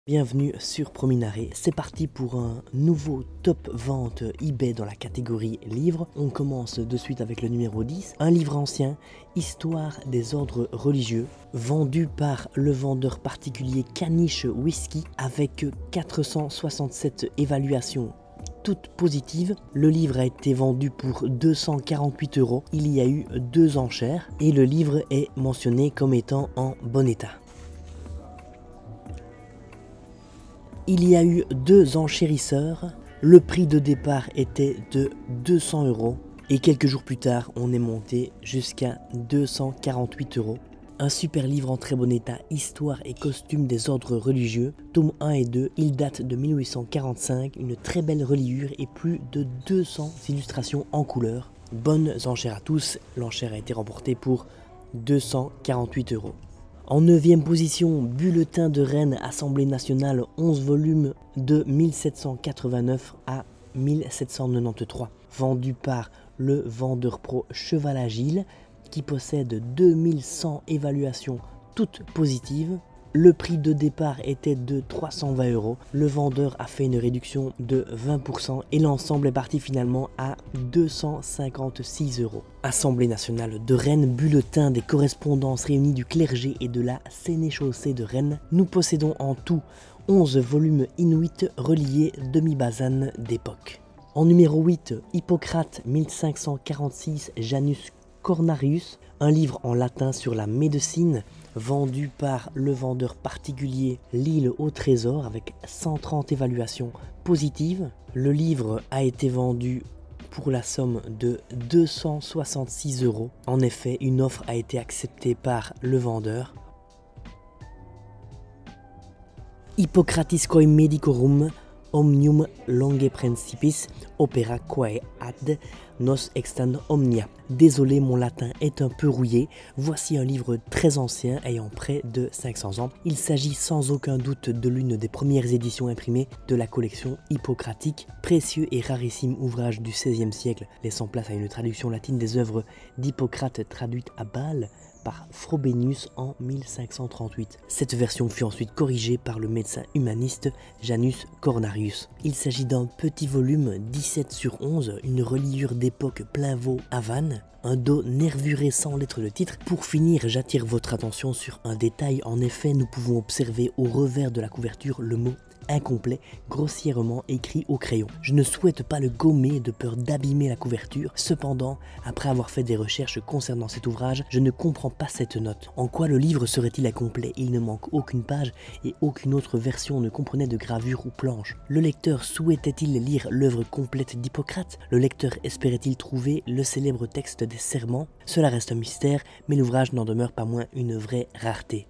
Bienvenue sur Prominaré, c'est parti pour un nouveau top vente eBay dans la catégorie livres. On commence de suite avec le numéro 10, un livre ancien, Histoire des ordres religieux, vendu par le vendeur particulier Caniche Whisky avec 467 évaluations toutes positives. Le livre a été vendu pour 248 €, il y a eu 2 enchères et le livre est mentionné comme étant en bon état. Il y a eu 2 enchérisseurs, le prix de départ était de 200 € et quelques jours plus tard on est monté jusqu'à 248 €. Un super livre en très bon état, Histoire et costumes des ordres religieux, tome 1 et 2, il date de 1845, une très belle reliure et plus de 200 illustrations en couleur. Bonnes enchères à tous, l'enchère a été remportée pour 248 €. En 9e position, Bulletin de Rennes, Assemblée nationale, 11 volumes de 1789 à 1793, vendu par le vendeur pro Cheval Agile qui possède 2100 évaluations toutes positives. Le prix de départ était de 320 €, le vendeur a fait une réduction de 20% et l'ensemble est parti finalement à 256 €. Assemblée nationale de Rennes, bulletin des correspondances réunies du clergé et de la sénéchaussée de Rennes. Nous possédons en tout 11 volumes inuits reliés demi-basane d'époque. En numéro 8, Hippocrate 1546, Janus Cornarius, un livre en latin sur la médecine, vendu par le vendeur particulier L'Île au Trésor avec 130 évaluations positives. Le livre a été vendu pour la somme de 266 €. En effet, une offre a été acceptée par le vendeur. Hippocratisque Medicorum omnium longe principis opera quae ad nos extant omnia. Désolé, mon latin est un peu rouillé. Voici un livre très ancien ayant près de 500 ans. Il s'agit sans aucun doute de l'une des premières éditions imprimées de la collection hippocratique, précieux et rarissime ouvrage du XVIe siècle, laissant place à une traduction latine des œuvres d'Hippocrate traduites à Bâle par Frobenius en 1538. Cette version fut ensuite corrigée par le médecin humaniste Janus Cornarius. Il s'agit d'un petit volume 17 sur 11, une reliure d'époque plein veau à Vannes, un dos nervuré sans lettre de titre. Pour finir, j'attire votre attention sur un détail. En effet, nous pouvons observer au revers de la couverture le mot incomplet, grossièrement écrit au crayon. Je ne souhaite pas le gommer de peur d'abîmer la couverture. Cependant, après avoir fait des recherches concernant cet ouvrage, je ne comprends pas cette note. En quoi le livre serait-il incomplet? Il ne manque aucune page et aucune autre version ne comprenait de gravure ou planche. Le lecteur souhaitait-il lire l'œuvre complète d'Hippocrate? Le lecteur espérait-il trouver le célèbre texte des serments? Cela reste un mystère, mais l'ouvrage n'en demeure pas moins une vraie rareté.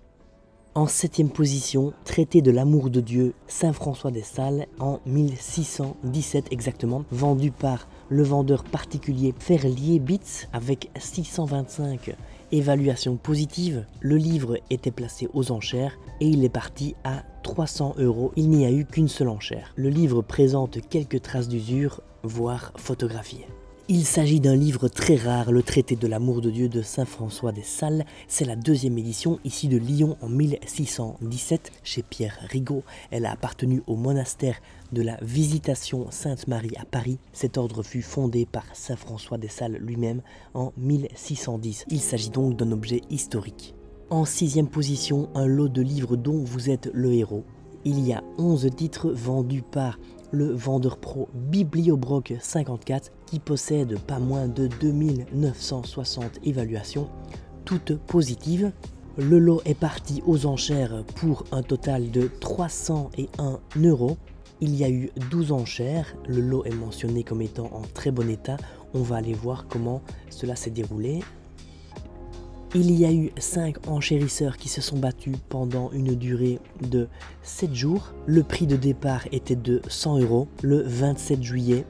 En 7e position, Traité de l'amour de Dieu, Saint François des Sales, en 1617 exactement, vendu par le vendeur particulier Ferlier Bitz avec 625 évaluations positives. Le livre était placé aux enchères et il est parti à 300 €. Il n'y a eu qu'une seule enchère. Le livre présente quelques traces d'usure, voire photographiées. Il s'agit d'un livre très rare, le Traité de l'amour de Dieu de Saint François des Sales. C'est la 2e édition, issue de Lyon en 1617, chez Pierre Rigaud. Elle a appartenu au monastère de la Visitation Sainte-Marie à Paris. Cet ordre fut fondé par Saint François des Sales lui-même en 1610. Il s'agit donc d'un objet historique. En 6e position, un lot de livres dont vous êtes le héros. Il y a 11 titres vendus par le vendeur pro Bibliobroc 54 qui possède pas moins de 2960 évaluations, toutes positives. Le lot est parti aux enchères pour un total de 301 €. Il y a eu 12 enchères, le lot est mentionné comme étant en très bon état. On va aller voir comment cela s'est déroulé. Il y a eu 5 enchérisseurs qui se sont battus pendant une durée de 7 jours. Le prix de départ était de 100 € le 27 juillet.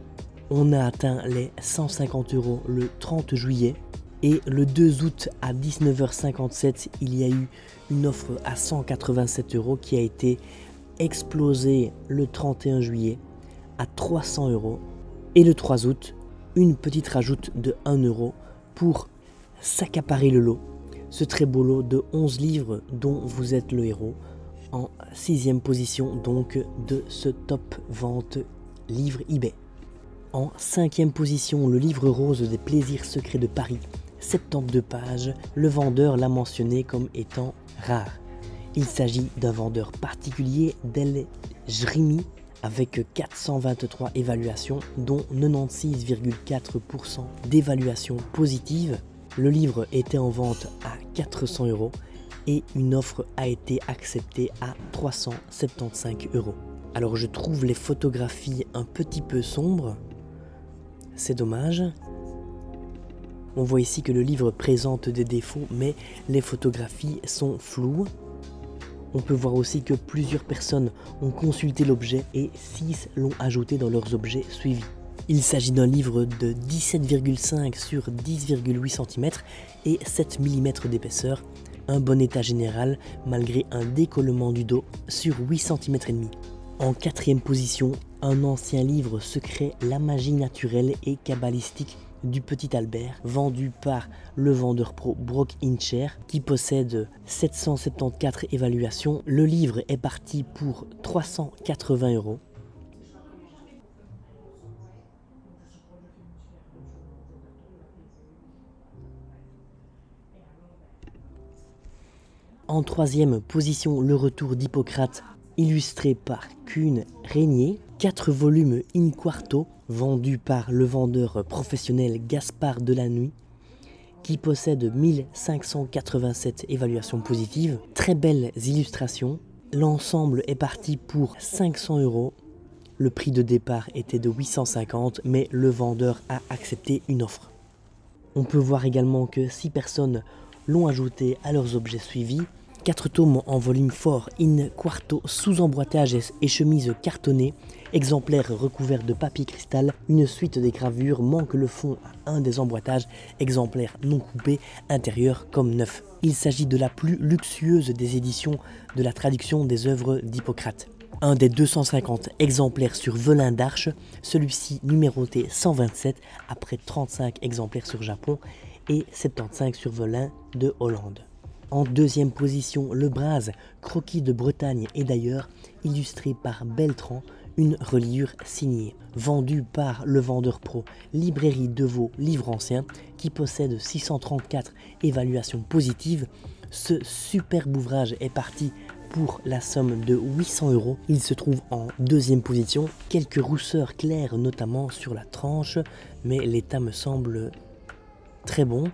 On a atteint les 150 € le 30 juillet. Et le 2 août à 19h57, il y a eu une offre à 187 € qui a été explosée le 31 juillet à 300 €. Et le 3 août, une petite rajoute de 1 € pour s'accaparer le lot. Ce très beau lot de 11 livres dont vous êtes le héros. en 6e position donc de ce top vente livre eBay. En 5e position, le livre rose des plaisirs secrets de Paris, 72 pages, le vendeur l'a mentionné comme étant rare. Il s'agit d'un vendeur particulier d'El Jrimi avec 423 évaluations dont 96,4% d'évaluations positives. Le livre était en vente à 400 € et une offre a été acceptée à 375 €. Alors je trouve les photographies un petit peu sombres, c'est dommage. On voit ici que le livre présente des défauts, mais les photographies sont floues. On peut voir aussi que plusieurs personnes ont consulté l'objet et 6 l'ont ajouté dans leurs objets suivis. Il s'agit d'un livre de 17,5 sur 10,8 cm et 7 mm d'épaisseur, un bon état général malgré un décollement du dos sur 8 cm et demi. En 4e position, un ancien livre secret, La magie naturelle et kabbalistique du Petit Albert, vendu par le vendeur pro Brock Incher, qui possède 774 évaluations. Le livre est parti pour 380 €. En 3e position, le retour d'Hippocrate, illustré par Kuhn Régnier, 4 volumes in quarto, vendus par le vendeur professionnel Gaspard Delannuy, qui possède 1587 évaluations positives, très belles illustrations. L'ensemble est parti pour 500 €. Le prix de départ était de 850, mais le vendeur a accepté une offre. On peut voir également que 6 personnes l'ont ajouté à leurs objets suivis. 4 tomes en volume fort in quarto sous emboîtage et chemise cartonnée, exemplaire recouvert de papier cristal, une suite des gravures manque le fond à un des emboîtages, exemplaire non coupé, intérieur comme neuf. Il s'agit de la plus luxueuse des éditions de la traduction des œuvres d'Hippocrate. Un des 250 exemplaires sur velin d'Arche, celui-ci numéroté 127 après 35 exemplaires sur Japon et 75 sur velin de Hollande. En 2e position, le Braz, croquis de Bretagne et d'ailleurs, illustré par Beltran, une reliure signée, vendue par le vendeur pro Librairie Deveau Livre Ancien, qui possède 634 évaluations positives. Ce superbe ouvrage est parti pour la somme de 800 €. Il se trouve en 2e position, quelques rousseurs claires notamment sur la tranche, mais l'état me semble très bon.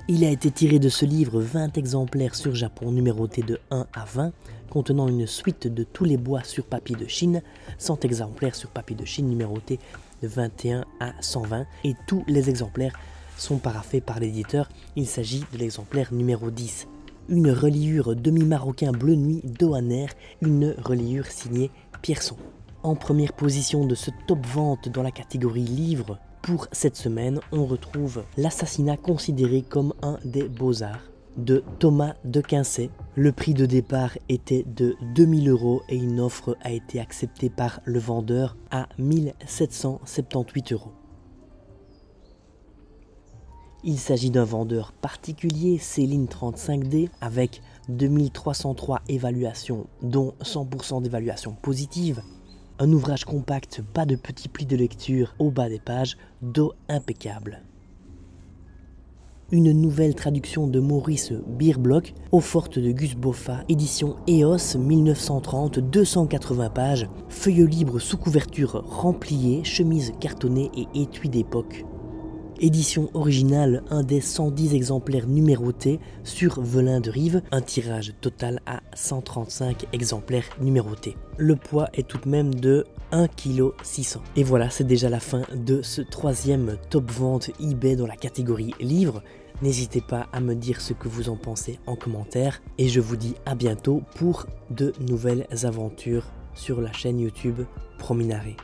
Il a été tiré de ce livre 20 exemplaires sur Japon numérotés de 1 à 20, contenant une suite de tous les bois sur papier de Chine, 100 exemplaires sur papier de Chine numérotés de 21 à 120, et tous les exemplaires sont paraphés par l'éditeur. Il s'agit de l'exemplaire numéro 10. Une reliure demi-marocain bleu nuit d'Ohaner, une reliure signée Pierson. En première position de ce top vente dans la catégorie livre, pour cette semaine, on retrouve L'assassinat considéré comme un des beaux-arts de Thomas de Quincey. Le prix de départ était de 2000 € et une offre a été acceptée par le vendeur à 1778 €. Il s'agit d'un vendeur particulier, Céline 35D, avec 2303 évaluations, dont 100% d'évaluations positives. Un ouvrage compact, pas de petits plis de lecture au bas des pages, dos impeccable. Une nouvelle traduction de Maurice Bierblock, Eaux fortes de Gus Boffa, édition EOS 1930, 280 pages, feuille libre sous couverture rempliée, chemise cartonnée et étui d'époque. Édition originale, un des 110 exemplaires numérotés sur velin de Rive, un tirage total à 135 exemplaires numérotés. Le poids est tout de même de 1,6 kg. Et voilà, c'est déjà la fin de ce 3e top vente eBay dans la catégorie livres. N'hésitez pas à me dire ce que vous en pensez en commentaire et je vous dis à bientôt pour de nouvelles aventures sur la chaîne YouTube Prominare.